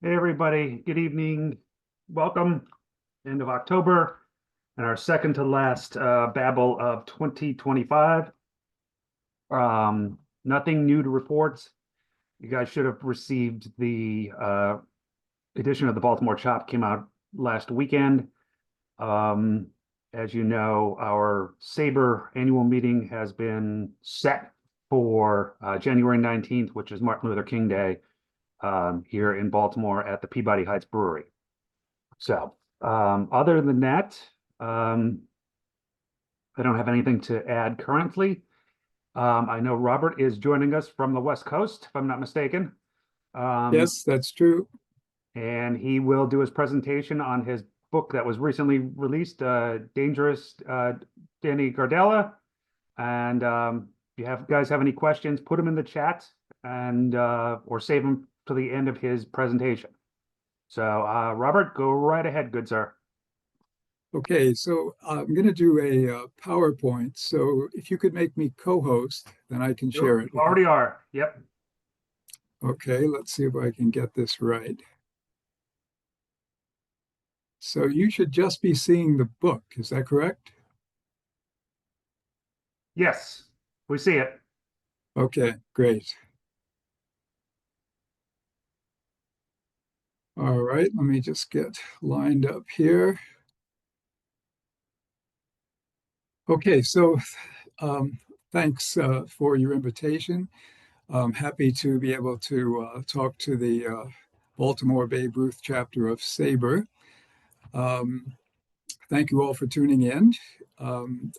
Hey, everybody. Good evening. Welcome. End of October and our second to last babble of 2025. Nothing new to report. You guys should have received the edition of the Baltimore Chop came out last weekend. Um, as you know, our SABR annual meeting has been set for January 19th, which is Martin Luther King Day, here in Baltimore at the Peabody Heights Brewery. So, other than that, um, I don't have anything to add currently. I know Robert is joining us from the West Coast, if I'm not mistaken. Um, Yes, that's true. and he will do his presentation on his book that was recently released, Dangerous, Danny Gardella. And if you guys have any questions, put them in the chat and or save them to the end of his presentation. So, Robert, go right ahead, good sir. Okay, so I'm going to do a PowerPoint. So if you could make me co-host, then I can share You it with you. already are. Yep. Okay, let's see if I can get this right. So you should just be seeing the book. Is that correct? Yes, we see it. Okay, great. All right, let me just get lined up here. Okay, so um, thanks for your invitation. I'm happy to be able to talk to the Baltimore Babe Ruth chapter of SABR. Um, Thank you all for tuning in. Um,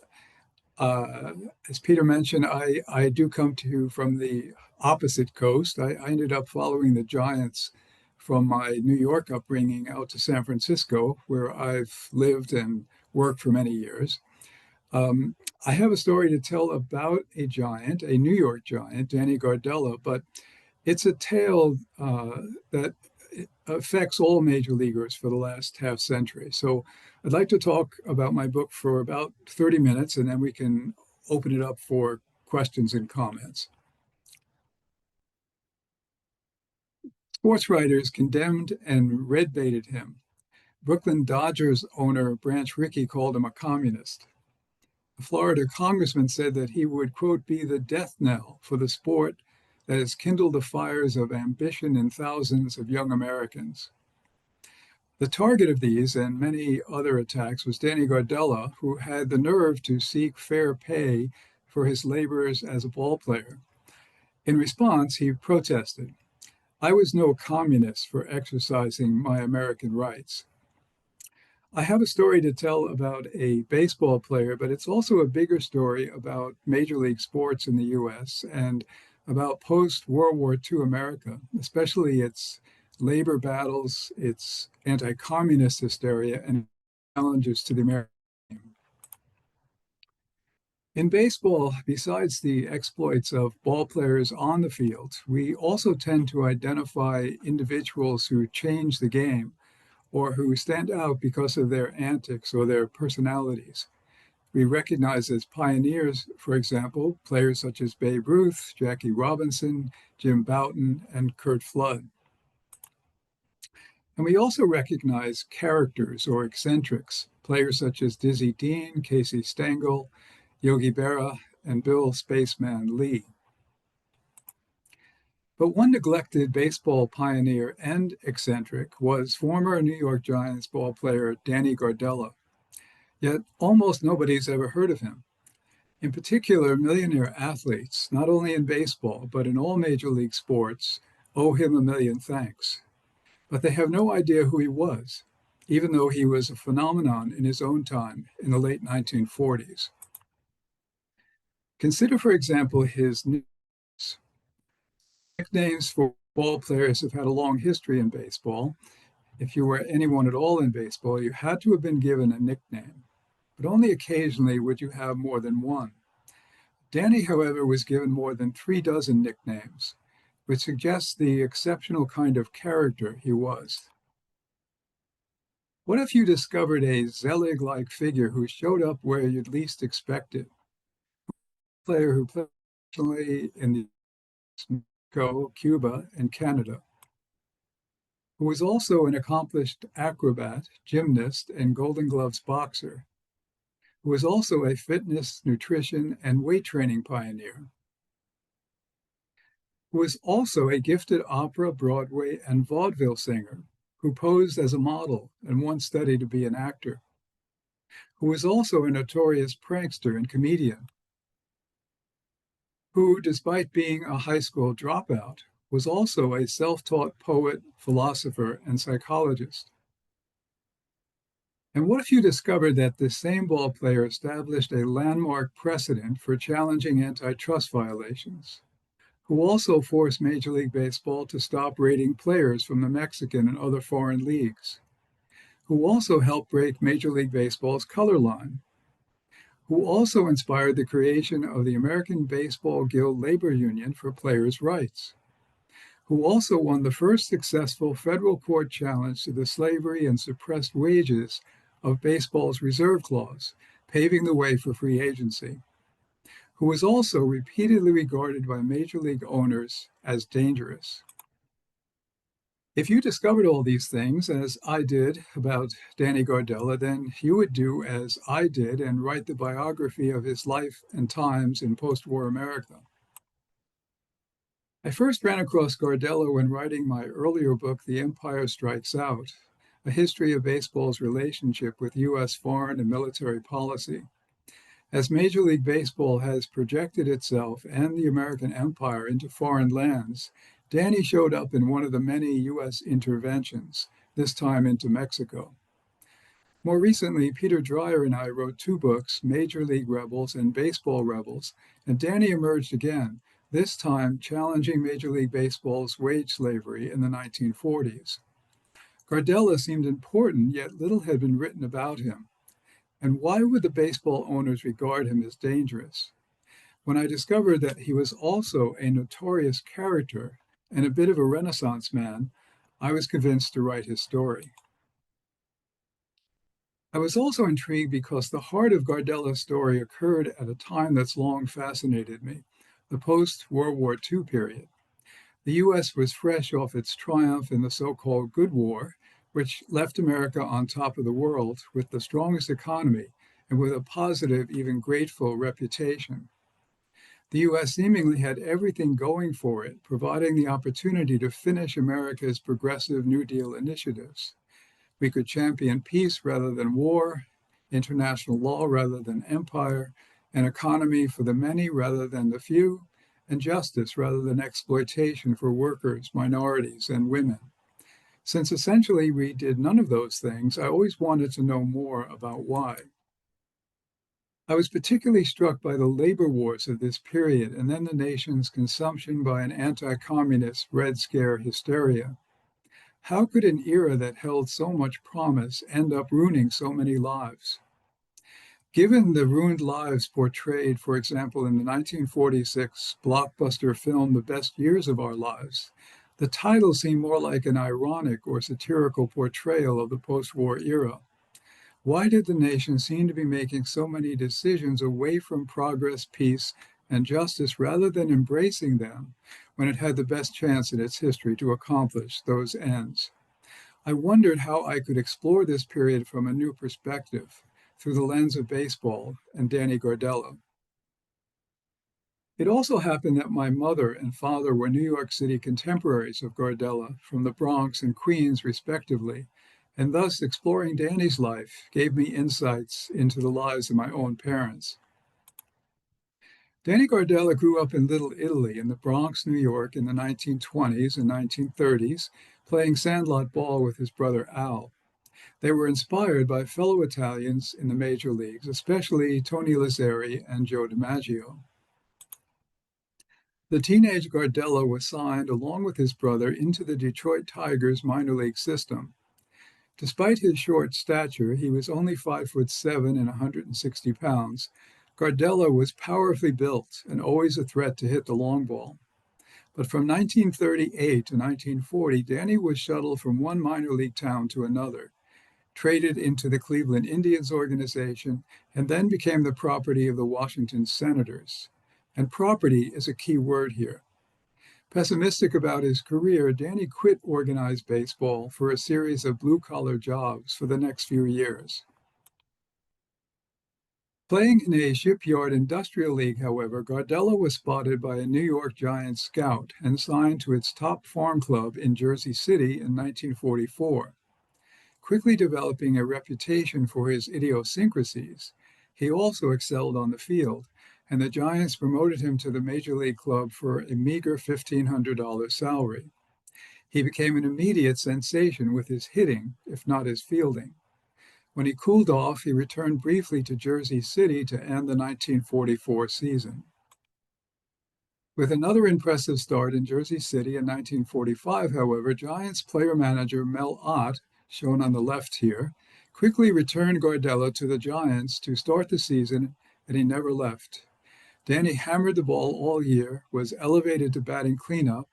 uh, as Peter mentioned, I do come to you from the opposite coast. I ended up following the Giants from my New York upbringing out to San Francisco, where I've lived and worked for many years. Um, I have a story to tell about a giant, a New York giant, Danny Gardella, but it's a tale that affects all major leaguers for the last half century. So I'd like to talk about my book for about 30 minutes, and then we can open it up for questions and comments. Sports writers condemned and red baited him. Brooklyn Dodgers owner Branch Rickey called him a communist. The Florida congressman said that he would, quote, be the death knell for the sport that has kindled the fires of ambition in thousands of young Americans. The target of these and many other attacks was Danny Gardella, who had the nerve to seek fair pay for his labors as a ball player. In response, he protested, I was no communist for exercising my American rights. I have a story to tell about a baseball player, but it's also a bigger story about Major League sports in the US and about post World War II America, especially its labor battles, its anti communist hysteria, and challenges to the American team. In baseball, besides the exploits of ball players on the field, we also tend to identify individuals who change the game or who stand out because of their antics or their personalities. We recognize as pioneers, for example, players such as Babe Ruth, Jackie Robinson, Jim Bouton, and Curt Flood. And we also recognize characters or eccentrics, players such as Dizzy Dean, Casey Stengel, Yogi Berra, and Bill Spaceman Lee. But one neglected baseball pioneer and eccentric was former New York Giants ball player Danny Gardella. Yet almost nobody's ever heard of him. In particular, millionaire athletes, not only in baseball, but in all major league sports, owe him a million thanks. But they have no idea who he was, even though he was a phenomenon in his own time in the late 1940s. Consider, for example, his nicknames. Nicknames for ball players have had a long history in baseball. If you were anyone at all in baseball, you had to have been given a nickname, but only occasionally would you have more than one. Danny, however, was given more than 3 dozen nicknames, which suggests the exceptional kind of character he was. What if you discovered a Zelig-like figure who showed up where you'd least expect it? A player who played professionally in Mexico, Cuba, and Canada, who was also an accomplished acrobat, gymnast, and Golden Gloves boxer, who was also a fitness, nutrition, and weight training pioneer, who was also a gifted opera, Broadway, and vaudeville singer, who posed as a model and once studied to be an actor, who was also a notorious prankster and comedian, who, despite being a high school dropout, was also a self-taught poet, philosopher, and psychologist. And what if you discovered that this same ball player established a landmark precedent for challenging antitrust violations, who also forced Major League Baseball to stop rating players from the Mexican and other foreign leagues, who also helped break Major League Baseball's color line, who also inspired the creation of the American Baseball Guild Labor Union for players' rights, who also won the first successful federal court challenge to the slavery and suppressed wages of baseball's reserve clause, paving the way for free agency, who was also repeatedly regarded by major league owners as dangerous. If you discovered all these things, as I did about Danny Gardella, then you would do as I did and write the biography of his life and times in post-war America. I first ran across Gardella when writing my earlier book, The Empire Strikes Out, A History of Baseball's Relationship with U.S. Foreign and Military Policy. As Major League Baseball has projected itself and the American empire into foreign lands, Danny showed up in one of the many U.S. interventions, this time into Mexico. More recently, Peter Dreyer and I wrote two books, Major League Rebels and Baseball Rebels, and Danny emerged again, this time challenging Major League Baseball's wage slavery in the 1940s. Gardella seemed important, yet little had been written about him. And why would the baseball owners regard him as dangerous? When I discovered that he was also a notorious character and a bit of a Renaissance man, I was convinced to write his story. I was also intrigued because the heart of Gardella's story occurred at a time that's long fascinated me, the post-World War II period. The U.S. was fresh off its triumph in the so-called Good War, which left America on top of the world with the strongest economy and with a positive, even grateful reputation. The U.S. seemingly had everything going for it, providing the opportunity to finish America's progressive New Deal initiatives. We could champion peace rather than war, international law rather than empire, an economy for the many rather than the few, and justice rather than exploitation for workers, minorities, and women. Since essentially we did none of those things, I always wanted to know more about why. I was particularly struck by the labor wars of this period and then the nation's consumption by an anti-communist Red Scare hysteria. How could an era that held so much promise end up ruining so many lives? Given the ruined lives portrayed, for example, in the 1946 blockbuster film The Best Years of Our Lives, the title seemed more like an ironic or satirical portrayal of the post-war era. Why did the nation seem to be making so many decisions away from progress, peace, and justice rather than embracing them when it had the best chance in its history to accomplish those ends? I wondered how I could explore this period from a new perspective, through the lens of baseball and Danny Gardella. It also happened that my mother and father were New York City contemporaries of Gardella from the Bronx and Queens, respectively, and thus exploring Danny's life gave me insights into the lives of my own parents. Danny Gardella grew up in Little Italy in the Bronx, New York in the 1920s and 1930s, playing sandlot ball with his brother Al. They were inspired by fellow Italians in the major leagues, especially Tony Lazzeri and Joe DiMaggio. The teenage Gardella was signed, along with his brother, into the Detroit Tigers minor league system. Despite his short stature, he was only 5'7" and 160 pounds. Gardella was powerfully built and always a threat to hit the long ball. But from 1938 to 1940, Danny was shuttled from one minor league town to another, traded into the Cleveland Indians organization, and then became the property of the Washington Senators. And property is a key word here. Pessimistic about his career, Danny quit organized baseball for a series of blue-collar jobs for the next few years. Playing in a shipyard industrial league, however, Gardella was spotted by a New York Giants scout and signed to its top farm club in Jersey City in 1944. Quickly developing a reputation for his idiosyncrasies, he also excelled on the field, and the Giants promoted him to the Major League club for a meager $1,500 salary. He became an immediate sensation with his hitting, if not his fielding. When he cooled off, he returned briefly to Jersey City to end the 1944 season. With another impressive start in Jersey City in 1945, however, Giants player-manager Mel Ott, shown on the left here, quickly returned Gardella to the Giants to start the season, and he never left. Danny hammered the ball all year, was elevated to batting cleanup,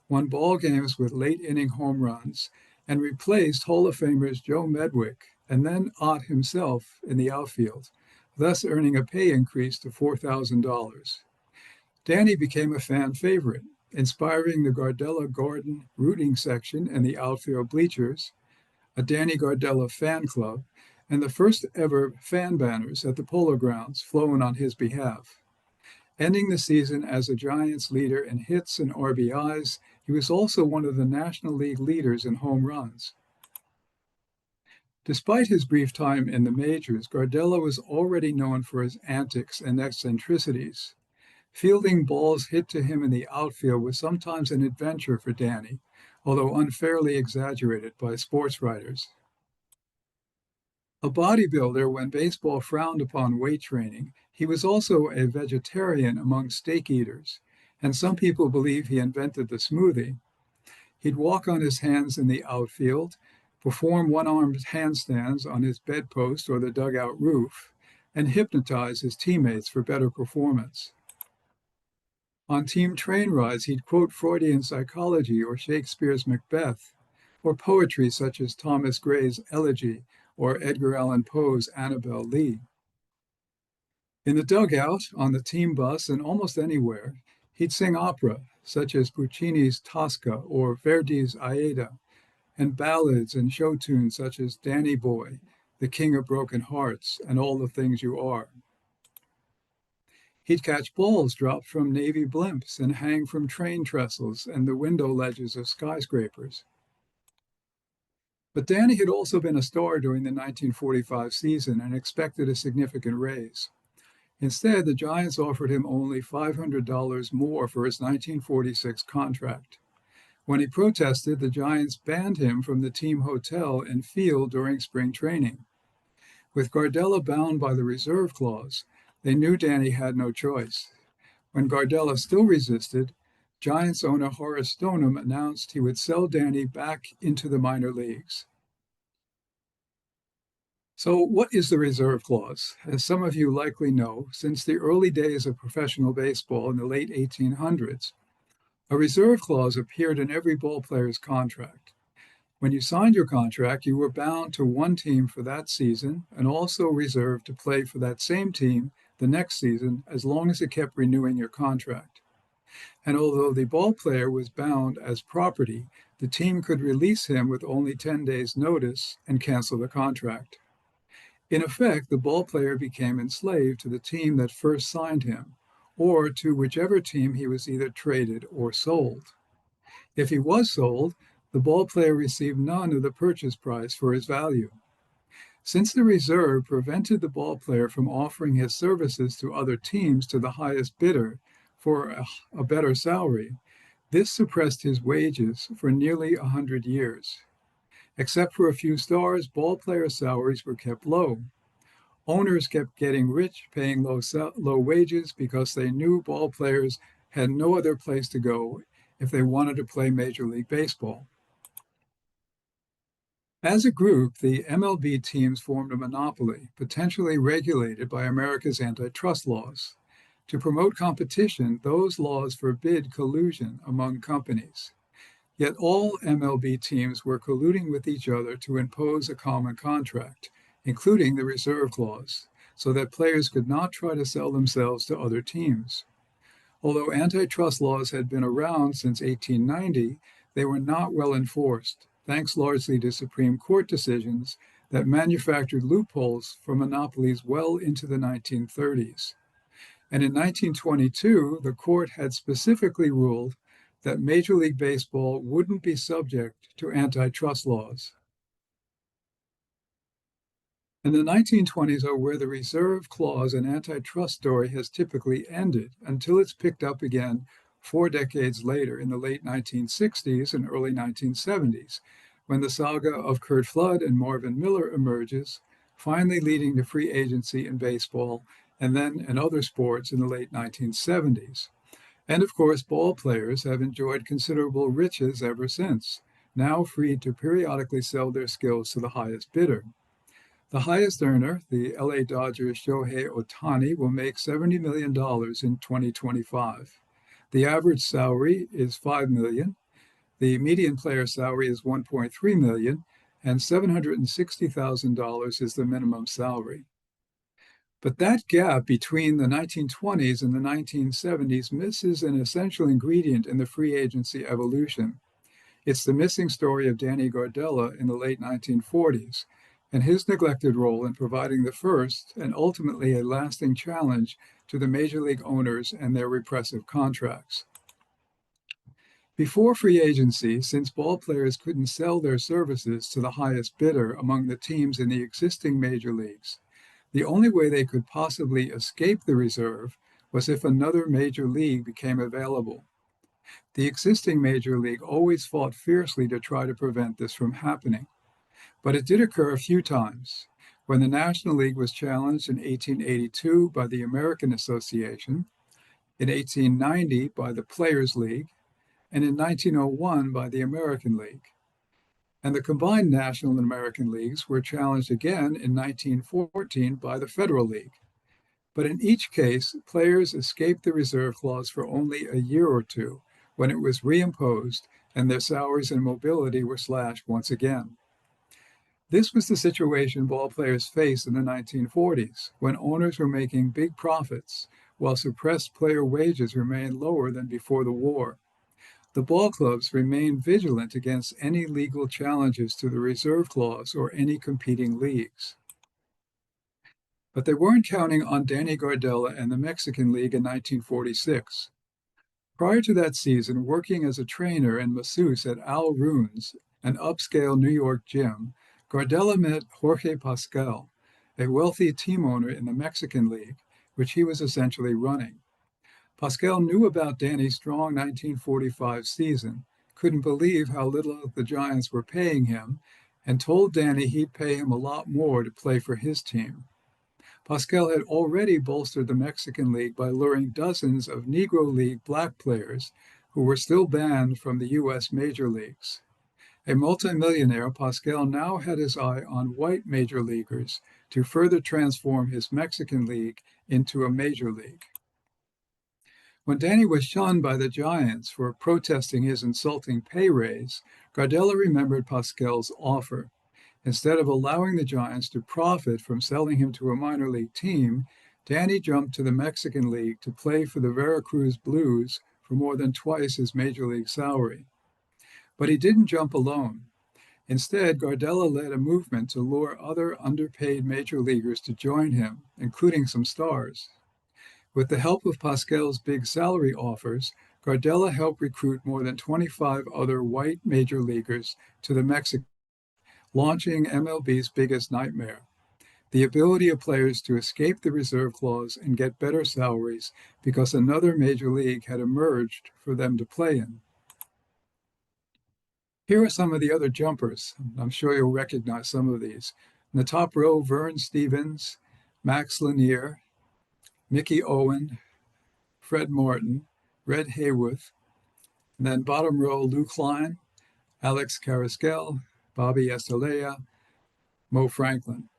won ball games with late-inning home runs, and replaced Hall of Famers Joe Medwick and then Ott himself in the outfield, thus earning a pay increase to $4,000. Danny became a fan favorite, inspiring the Gardella Garden rooting section in the outfield bleachers, a Danny Gardella fan club, and the first ever fan banners at the Polo Grounds flown on his behalf. Ending the season as a Giants leader in hits and RBIs, he was also one of the National League leaders in home runs. Despite his brief time in the majors, Gardella was already known for his antics and eccentricities. Fielding balls hit to him in the outfield was sometimes an adventure for Danny, although unfairly exaggerated by sports writers. A bodybuilder when baseball frowned upon weight training, he was also a vegetarian among steak eaters, and some people believe he invented the smoothie. He'd walk on his hands in the outfield, perform one-armed handstands on his bedpost or the dugout roof, and hypnotize his teammates for better performance. On team train rides, he'd quote Freudian psychology or Shakespeare's Macbeth, or poetry such as Thomas Gray's Elegy or Edgar Allan Poe's Annabel Lee. In the dugout, on the team bus, and almost anywhere, he'd sing opera, such as Puccini's Tosca or Verdi's Aida, and ballads and show tunes such as Danny Boy, The King of Broken Hearts, and All the Things You Are. He'd catch balls dropped from Navy blimps and hang from train trestles and the window ledges of skyscrapers. But Danny had also been a star during the 1945 season and expected a significant raise. Instead, the Giants offered him only $500 more for his 1946 contract. When he protested, the Giants banned him from the team hotel and field during spring training. With Gardella bound by the reserve clause, they knew Danny had no choice. When Gardella still resisted, Giants owner Horace Stoneham announced he would sell Danny back into the minor leagues. So what is the reserve clause? As some of you likely know, since the early days of professional baseball in the late 1800s, a reserve clause appeared in every ballplayer's contract. When you signed your contract, you were bound to one team for that season and also reserved to play for that same team the next season as long as it kept renewing your contract. And although the ballplayer was bound as property, the team could release him with only 10 days' notice and cancel the contract. In effect, the ballplayer became enslaved to the team that first signed him, or to whichever team he was either traded or sold. If he was sold, the ballplayer received none of the purchase price for his value. Since the reserve prevented the ballplayer from offering his services to other teams to the highest bidder for a better salary, this suppressed his wages for nearly 100 years. Except for a few stars, ballplayer salaries were kept low. Owners kept getting rich, paying low wages because they knew ballplayers had no other place to go if they wanted to play Major League Baseball. As a group, the MLB teams formed a monopoly, potentially regulated by America's antitrust laws. To promote competition, those laws forbid collusion among companies. Yet all MLB teams were colluding with each other to impose a common contract, including the reserve clause, so that players could not try to sell themselves to other teams. Although antitrust laws had been around since 1890, they were not well enforced, thanks largely to Supreme Court decisions that manufactured loopholes for monopolies well into the 1930s. And in 1922, the court had specifically ruled that Major League Baseball wouldn't be subject to antitrust laws. And the 1920s are where the reserve clause and antitrust story has typically ended until it's picked up again 4 decades later in the late 1960s and early 1970s, when the saga of Curt Flood and Marvin Miller emerges, finally leading to free agency in baseball and then in other sports in the late 1970s. And of course, ball players have enjoyed considerable riches ever since, now free to periodically sell their skills to the highest bidder. The highest earner, the LA Dodgers' Shohei Ohtani, will make $70 million in 2025. The average salary is $5 million. The median player salary is $1.3 million, and $760,000 is the minimum salary. But that gap between the 1920s and the 1970s misses an essential ingredient in the free agency evolution. It's the missing story of Danny Gardella in the late 1940s and his neglected role in providing the first and ultimately a lasting challenge to the major league owners and their repressive contracts. Before free agency, since ball players couldn't sell their services to the highest bidder among the teams in the existing major leagues, the only way they could possibly escape the reserve was if another major league became available. The existing major league always fought fiercely to try to prevent this from happening. But it did occur a few times. When the National League was challenged in 1882 by the American Association, in 1890 by the Players' League, and in 1901 by the American League. And the combined National and American Leagues were challenged again in 1914 by the Federal League. But in each case, players escaped the reserve clause for only a year or two, when it was reimposed and their salaries and mobility were slashed once again. This was the situation ball players faced in the 1940s, when owners were making big profits, while suppressed player wages remained lower than before the war. The ball clubs remained vigilant against any legal challenges to the reserve clause or any competing leagues. But they weren't counting on Danny Gardella and the Mexican League in 1946. Prior to that season, working as a trainer and masseuse at Al Roon's, an upscale New York gym, Gardella met Jorge Pascal, a wealthy team owner in the Mexican League, which he was essentially running. Pascal knew about Danny's strong 1945 season, couldn't believe how little the Giants were paying him, and told Danny he'd pay him a lot more to play for his team. Pascal had already bolstered the Mexican League by luring dozens of Negro League black players who were still banned from the U.S. major leagues. A multimillionaire, Pascal now had his eye on white major leaguers to further transform his Mexican League into a major league. When Danny was shunned by the Giants for protesting his insulting pay raise, Gardella remembered Pascal's offer. Instead of allowing the Giants to profit from selling him to a minor league team, Danny jumped to the Mexican League to play for the Veracruz Blues for more than twice his major league salary. But he didn't jump alone. Instead, Gardella led a movement to lure other underpaid major leaguers to join him, including some stars. With the help of Pascal's big salary offers, Gardella helped recruit more than 25 other white major leaguers to the Mexican, launching MLB's biggest nightmare: the ability of players to escape the reserve clause and get better salaries because another major league had emerged for them to play in. Here are some of the other jumpers. I'm sure you'll recognize some of these. In the top row, Vern Stevens, Max Lanier, Mickey Owen, Fred Martin, Red Hayworth, and then bottom row, Lou Klein, Alex Carrasquel, Bobby Estalella, Mo Franklin.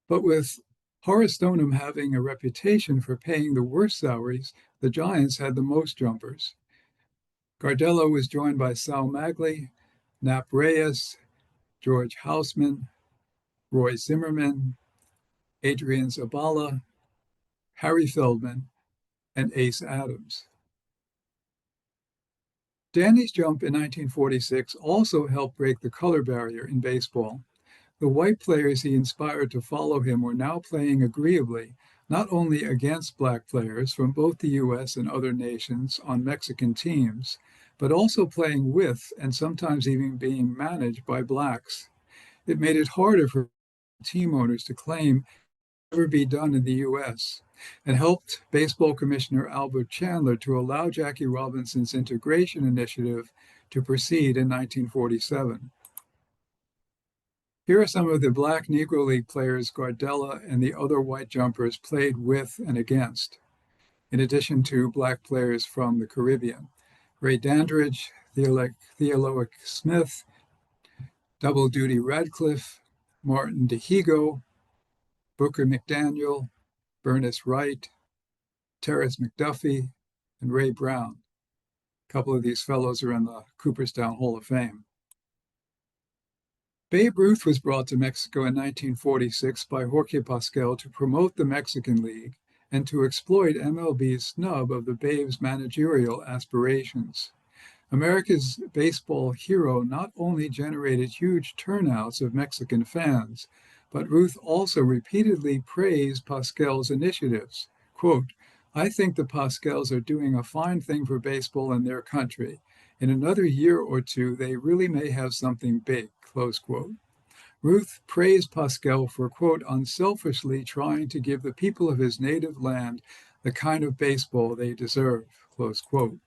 But with Horace Stoneham having a reputation for paying the worst salaries, the Giants had the most jumpers. Gardella was joined by Sal Magli, Nap Reyes, George Houseman, Roy Zimmerman, Adrian Zabala, Harry Feldman, and Ace Adams. Danny's jump in 1946 also helped break the color barrier in baseball. The white players he inspired to follow him were now playing agreeably, not only against black players from both the U.S. and other nations on Mexican teams, but also playing with and sometimes even being managed by blacks. It made it harder for team owners to claim never be done in the U.S. and helped baseball commissioner Albert Chandler to allow Jackie Robinson's integration initiative to proceed in 1947. Here are some of the black Negro League players Gardella and the other white jumpers played with and against, in addition to black players from the Caribbean. Ray Dandridge, Theoloic Smith, Double Duty Radcliffe, Martin DeHigo, Booker McDaniel, Bernice Wright, Terrence McDuffie, and Ray Brown. A couple of these fellows are in the Cooperstown Hall of Fame. Babe Ruth was brought to Mexico in 1946 by Jorge Pascal to promote the Mexican League and to exploit MLB's snub of the Babe's managerial aspirations. America's baseball hero not only generated huge turnouts of Mexican fans, but Ruth also repeatedly praised Pascal's initiatives. Quote, "I think the Pascals are doing a fine thing for baseball in their country. In another year or two, they really may have something big," close quote. Ruth praised Pascal for, quote, "unselfishly trying to give the people of his native land the kind of baseball they deserve," close quote.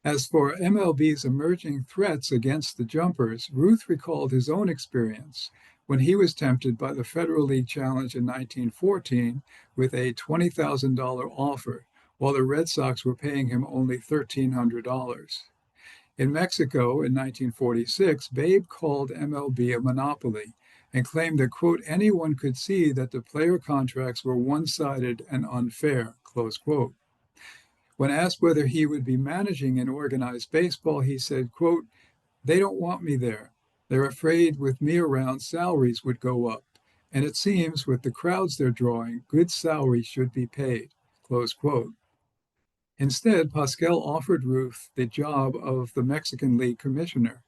As for MLB's emerging threats against the jumpers, Ruth recalled his own experience when he was tempted by the Federal League Challenge in 1914 with a $20,000 offer, while the Red Sox were paying him only $1,300. In Mexico in 1946, Babe called MLB a monopoly and claimed that, quote, "anyone could see that the player contracts were one-sided and unfair," close quote. When asked whether he would be managing in organized baseball, he said, quote, "they don't want me there. They're afraid with me around, salaries would go up. And it seems with the crowds they're drawing, good salaries should be paid," close quote. Instead, Pascal offered Ruth the job of the Mexican League commissioner.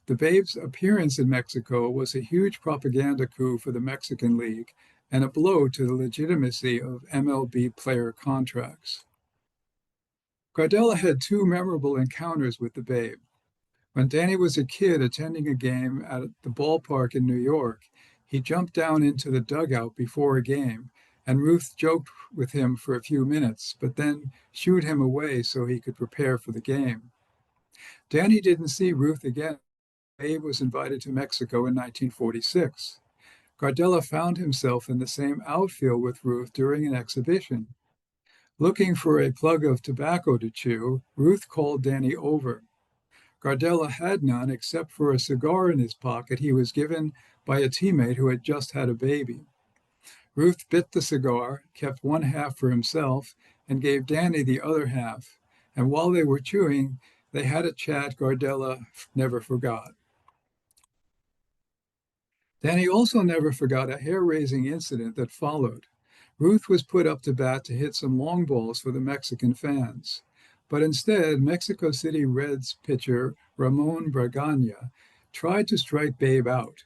The Babe's appearance in Mexico was a huge propaganda coup for the Mexican League and a blow to the legitimacy of MLB player contracts. Gardella had two memorable encounters with the Babe. When Danny was a kid attending a game at the ballpark in New York, he jumped down into the dugout before a game, and Ruth joked with him for a few minutes, but then shooed him away so he could prepare for the game. Danny didn't see Ruth again. Babe was invited to Mexico in 1946. Gardella found himself in the same outfield with Ruth during an exhibition. Looking for a plug of tobacco to chew, Ruth called Danny over. Gardella had none except for a cigar in his pocket he was given by a teammate who had just had a baby. Ruth bit the cigar, kept one half for himself, and gave Danny the other half. And while they were chewing, they had a chat Gardella never forgot. Danny also never forgot a hair-raising incident that followed. Ruth was put up to bat to hit some long balls for the Mexican fans. But instead, Mexico City Reds pitcher Ramon Bragana tried to strike Babe out.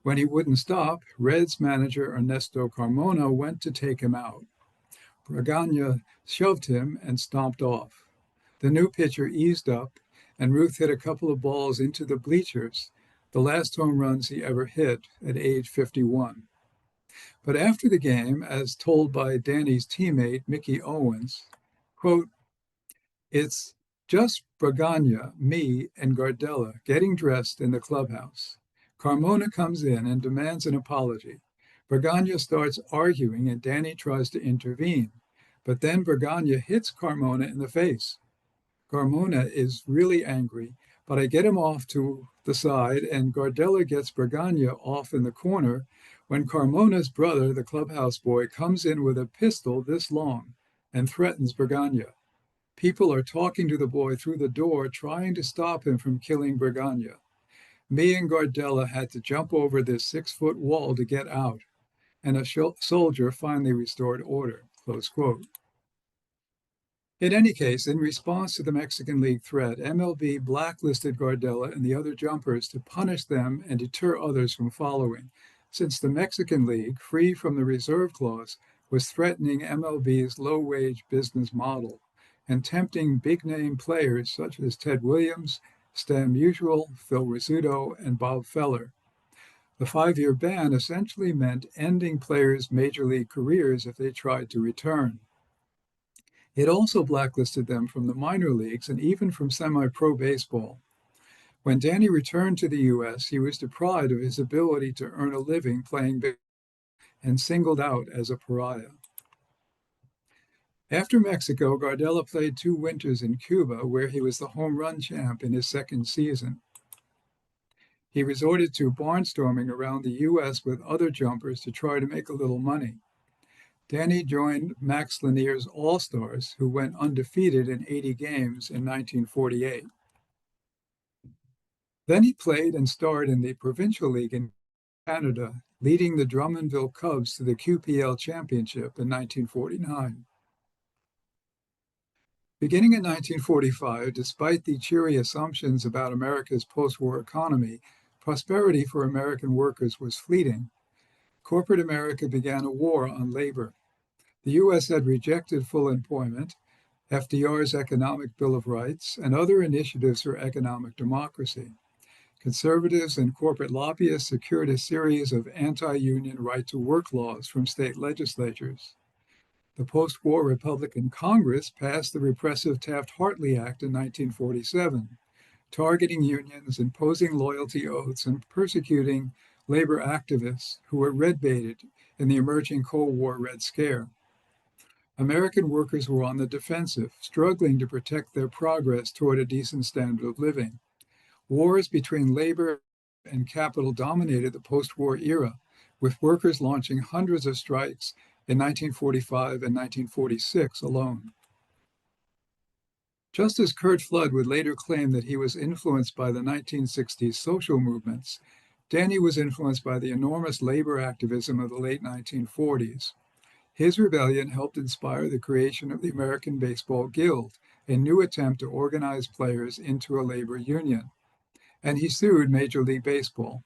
When he wouldn't stop, Reds manager Ernesto Carmona went to take him out. Bragana shoved him and stomped off. The new pitcher eased up, and Ruth hit a couple of balls into the bleachers, the last home runs he ever hit at age 51. But after the game, as told by Danny's teammate, Mickey Owens, quote, "it's just Bragana, me, and Gardella getting dressed in the clubhouse. Carmona comes in and demands an apology. Bragana starts arguing and Danny tries to intervene, but then Bragana hits Carmona in the face. Carmona is really angry, but I get him off to the side and Gardella gets Bragana off in the corner when Carmona's brother, the clubhouse boy, comes in with a pistol this long and threatens Bragana. People are talking to the boy through the door, trying to stop him from killing Bragana. Me and Gardella had to jump over this 6-foot wall to get out. and a soldier finally restored order, close quote. In any case, in response to the Mexican League threat, MLB blacklisted Gardella and the other jumpers to punish them and deter others from following, since the Mexican League, free from the reserve clause, was threatening MLB's low-wage business model and tempting big-name players such as Ted Williams, Stan Musial, Phil Rizzuto, and Bob Feller. The 5-year ban essentially meant ending players' major league careers if they tried to return. It also blacklisted them from the minor leagues and even from semi-pro baseball. When Danny returned to the U.S., he was deprived of his ability to earn a living playing baseball and singled out as a pariah. After Mexico, Gardella played 2 winters in Cuba, where he was the home run champ in his second season. He resorted to barnstorming around the U.S. with other jumpers to try to make a little money. Danny joined Max Lanier's All-Stars, who went undefeated in 80 games in 1948. Then he played and starred in the Provincial League in Canada, leading the Drummondville Cubs to the QPL Championship in 1949. Beginning in 1945, despite the cheery assumptions about America's post-war economy, prosperity for American workers was fleeting. Corporate America began a war on labor. The U.S. had rejected full employment, FDR's Economic Bill of Rights, and other initiatives for economic democracy. Conservatives and corporate lobbyists secured a series of anti-union right-to-work laws from state legislatures. The post-war Republican Congress passed the repressive Taft-Hartley Act in 1947, targeting unions, imposing loyalty oaths, and persecuting labor activists who were red-baited in the emerging Cold War Red Scare. American workers were on the defensive, struggling to protect their progress toward a decent standard of living. Wars between labor and capital dominated the post-war era, with workers launching hundreds of strikes in 1945 and 1946 alone. Just as Curt Flood would later claim that he was influenced by the 1960s social movements, Danny was influenced by the enormous labor activism of the late 1940s. His rebellion helped inspire the creation of the American Baseball Guild, a new attempt to organize players into a labor union. And he sued Major League Baseball.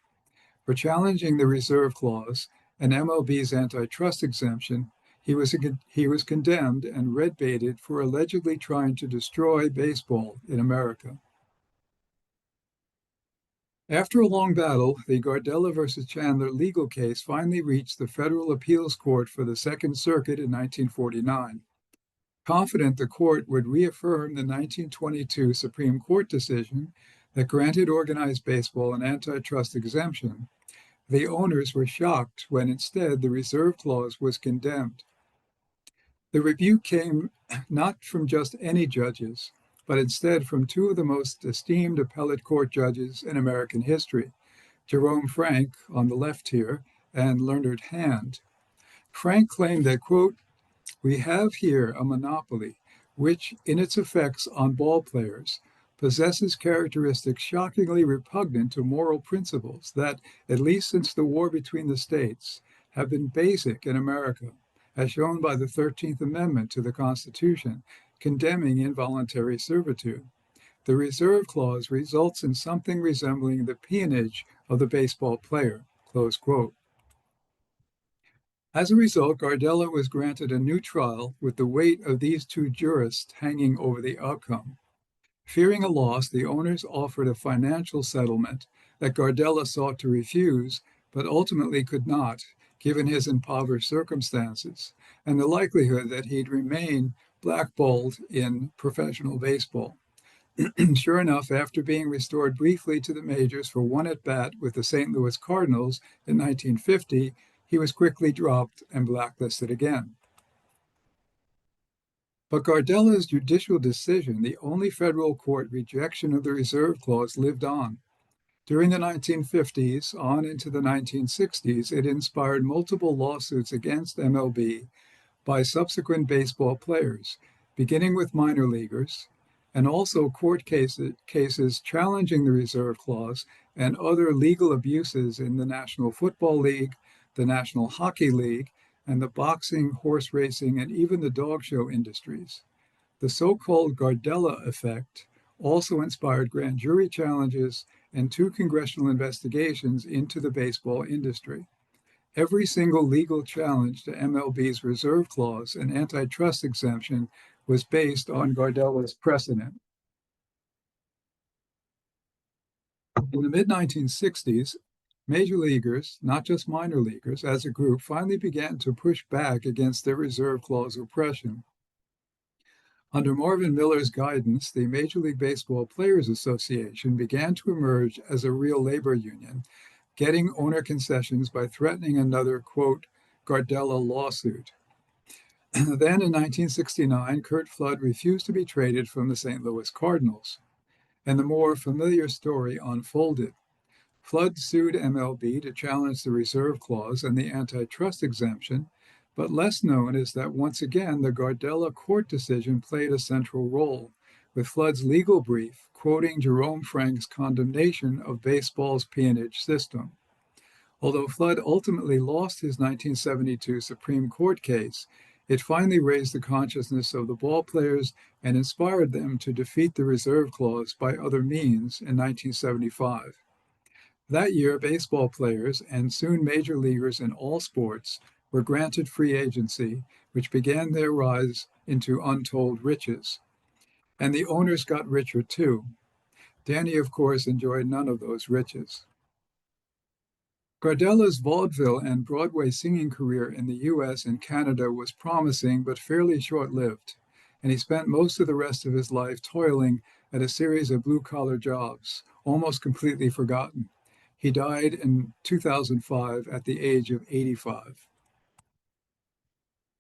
For challenging the reserve clause and MLB's antitrust exemption, he was condemned and red-baited for allegedly trying to destroy baseball in America. After a long battle, the Gardella versus Chandler legal case finally reached the Federal Appeals Court for the Second Circuit in 1949. Confident the court would reaffirm the 1922 Supreme Court decision that granted organized baseball an antitrust exemption, the owners were shocked when instead the reserve clause was condemned. The rebuke came not from just any judges, but instead from 2 of the most esteemed appellate court judges in American history, Jerome Frank on the left here and Leonard Hand. Frank claimed that, quote, "We have here a monopoly which, in its effects on ball players, possesses characteristics shockingly repugnant to moral principles that, at least since the war between the states, have been basic in America, as shown by the 13th Amendment to the Constitution, condemning involuntary servitude. The reserve clause results in something resembling the peonage of the baseball player," close quote. As a result, Gardella was granted a new trial with the weight of these 2 jurists hanging over the outcome. Fearing a loss, the owners offered a financial settlement that Gardella sought to refuse, but ultimately could not, given his impoverished circumstances, and the likelihood that he'd remain blackballed in professional baseball. Sure enough, after being restored briefly to the majors for 1 at-bat with the St. Louis Cardinals in 1950, he was quickly dropped and blacklisted again. But Gardella's judicial decision, the only federal court rejection of the reserve clause, lived on. During the 1950s, on into the 1960s, it inspired multiple lawsuits against MLB by subsequent baseball players, beginning with minor leaguers, and also court cases challenging the reserve clause and other legal abuses in the National Football League, the National Hockey League, and the boxing, horse racing, and even the dog show industries. The so-called Gardella effect also inspired grand jury challenges and 2 congressional investigations into the baseball industry. Every single legal challenge to MLB's reserve clause and antitrust exemption was based on Gardella's precedent. In the mid-1960s, major leaguers, not just minor leaguers, as a group, finally began to push back against their reserve clause oppression. Under Marvin Miller's guidance, the Major League Baseball Players Association began to emerge as a real labor union, getting owner concessions by threatening another, quote, Gardella lawsuit. Then in 1969, Curt Flood refused to be traded from the St. Louis Cardinals, and the more familiar story unfolded. Flood sued MLB to challenge the reserve clause and the antitrust exemption, but less known is that once again the Gardella court decision played a central role, with Flood's legal brief quoting Jerome Frank's condemnation of baseball's peonage system. Although Flood ultimately lost his 1972 Supreme Court case, it finally raised the consciousness of the ball players and inspired them to defeat the reserve clause by other means in 1975. That year, baseball players and soon major leaguers in all sports were granted free agency, which began their rise into untold riches. And the owners got richer too. Danny, of course, enjoyed none of those riches. Gardella's vaudeville and Broadway singing career in the US and Canada was promising but fairly short-lived, and he spent most of the rest of his life toiling at a series of blue-collar jobs, almost completely forgotten. He died in 2005 at the age of 85.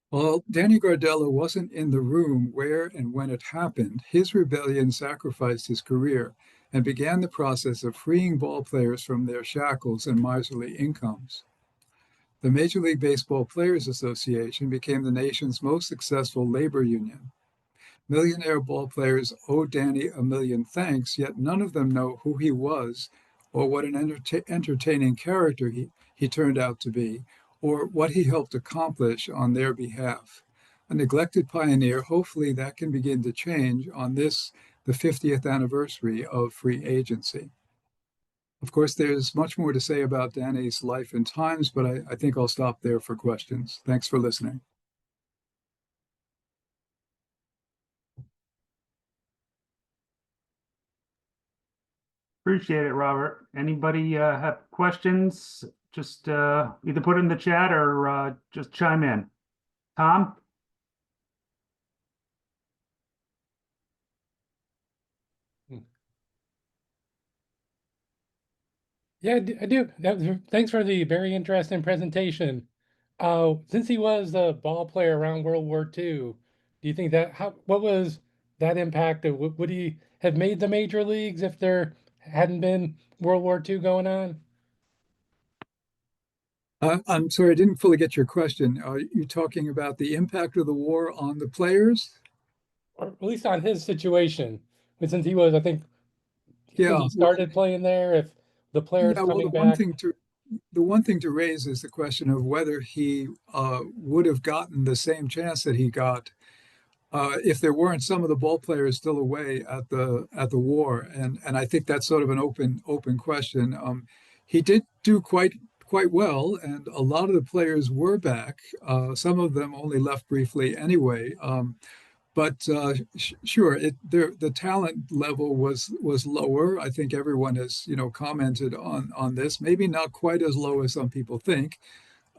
While Danny Gardella wasn't in the room where and when it happened, his rebellion sacrificed his career and began the process of freeing ball players from their shackles and miserly incomes. The Major League Baseball Players Association became the nation's most successful labor union. Millionaire ball players owe Danny a million thanks, yet none of them know who he was or what an entertaining character he turned out to be, or what he helped accomplish on their behalf. A neglected pioneer, hopefully that can begin to change on this, the 50th anniversary of free agency. Of course, there's much more to say about Danny's life and times, but I think I'll stop there for questions. Thanks for listening. Appreciate it, Robert. Anybody have questions? Just either put it in the chat or just chime in. Tom? Yeah, I do. Thanks for the very interesting presentation. Since he was a ball player around World War II, do you think what was that impact? Would he have made the major leagues if there hadn't been World War II going on? I'm sorry, I didn't fully get your question. Are you talking about the impact of the war on the players? Or at least on his situation? But since he was, I think Yeah, he started playing there, if the players well, coming back. the one thing to raise is the question of whether he would have gotten the same chance that he got if there weren't some of the ball players still away at the war, and I think that's sort of an open question. He did do quite well, and a lot of the players were back. Some of them only left briefly anyway. But sure, the talent level was lower. I think everyone has commented on this. Maybe not quite as low as some people think,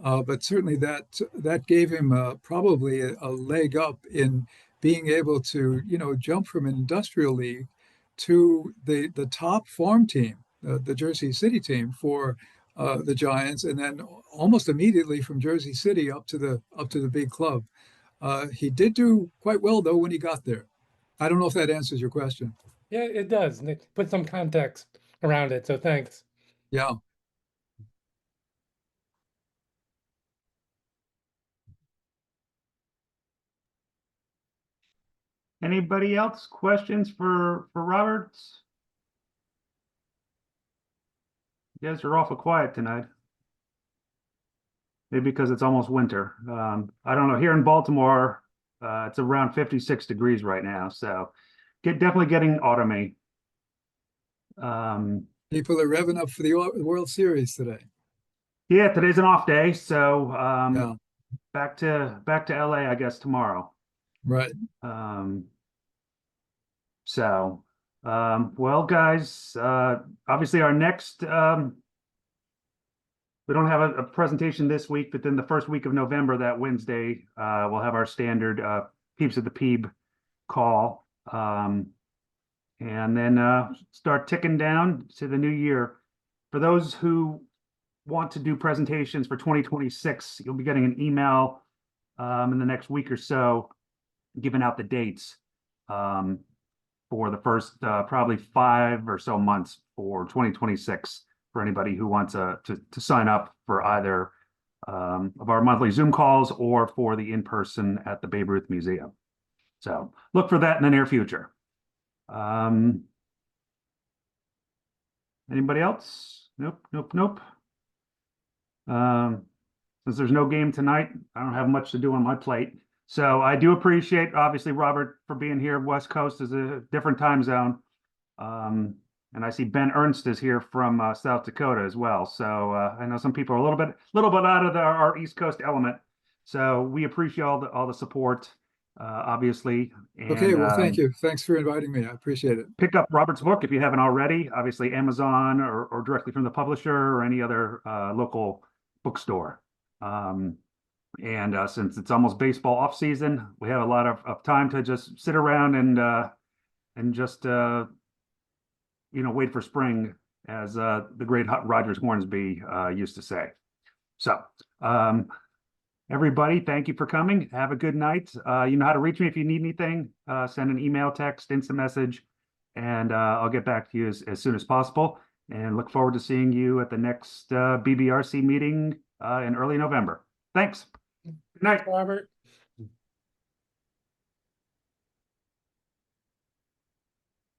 but certainly that gave him probably a leg up in being able to jump from an industrial league to the top farm team, the Jersey City team for the Giants, and then almost immediately from Jersey City up to the big club. He did do quite well, though, when he got there. I don't know if that answers your question. Yeah, it does. And it put some context around it. So thanks. Yeah. Anybody else? Questions for Robert? You guys are awful quiet tonight. maybe because it's almost winter. I don't know. Here in Baltimore, it's around 56 degrees right now, so definitely getting autumny. People are revving up for the World Series today. Yeah, today's an off day, so Yeah, back to LA, I guess, tomorrow. right. So, well, guys, obviously our next, we don't have a presentation this week, but then the first week of November, that Wednesday, we'll have our standard Peeps at the Peeb call. And then start ticking down to the new year. For those who want to do presentations for 2026, you'll be getting an email in the next week or so, giving out the dates for the first probably 5 or so months for 2026 for anybody who wants to sign up for either of our monthly Zoom calls or for the in-person at the Babe Ruth Museum. So look for that in the near future. Anybody else? Nope, nope, nope. Since there's no game tonight, I don't have much to do on my plate. So I do appreciate, obviously, Robert, for being here. West Coast is a different time zone. And I see Ben Ernst is here from South Dakota as well. So I know some people are a little bit out of our East Coast element. So we appreciate all the support, obviously. And, Okay, well, thank you. Thanks for inviting me. I appreciate it. Pick up Robert's book if you haven't already. Obviously, Amazon or directly from the publisher or any other local bookstore. And since it's almost baseball off season, we have a lot of time to just sit around and just wait for spring, as the great Rogers Hornsby used to say. So everybody, thank you for coming. Have a good night. You know how to reach me if you need anything. Send an email, text, instant message, and I'll get back to you as soon as possible. And look forward to seeing you at the next BBRC meeting in early November. Thanks. Good night. Robert.